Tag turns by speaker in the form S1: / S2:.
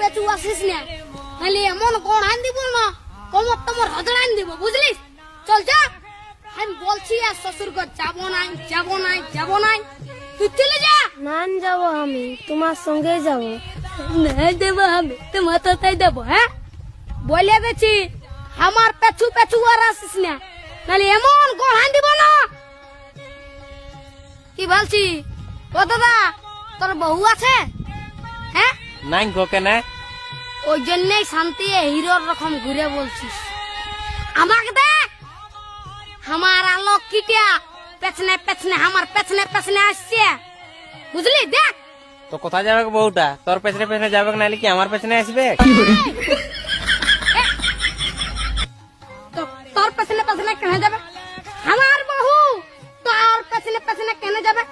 S1: পেছু আসিস না, নাহলে এমন কোন আন দিব না কোমর তোমার হজড় আন দিব, বুঝলিস? চল যা, আমি বলছি আর শ্বশুর ঘর যাবো নাই যাবো নাই যাবো নাই, তুই চলে যা।
S2: নান যাব, আমি তোমার সঙ্গে যাব।
S1: নাই দেবো আমি তোমার তাই দেবো, হ্যাঁ বলে দিচ্ছি, আমার পেছু পেছু আর আসিস না, নাহলে এমন কোন আন দিব না। কি বলছি ও দাদা, তোর বউ আছে? হ্যাঁ
S3: নাই গো কেন?
S1: ওই জন্যই শান্তি হিরোর রকম ঘুরে বলছিস। আমাকে দেখ, আমার আলোক কিটিয়া পেছনে পেছনে আমার পেছনে পেছনে আসছে, বুঝলি? দেখ
S3: তো কোথায় যাবে গো বউটা? তোর পেছনে পেছনে যাবে নাহলে কি আমার পেছনে আসবে?
S1: তোর পেছনে পেছনে কেন যাবে? আমার বহু তোর পেছনে পেছনে কেন যাবে?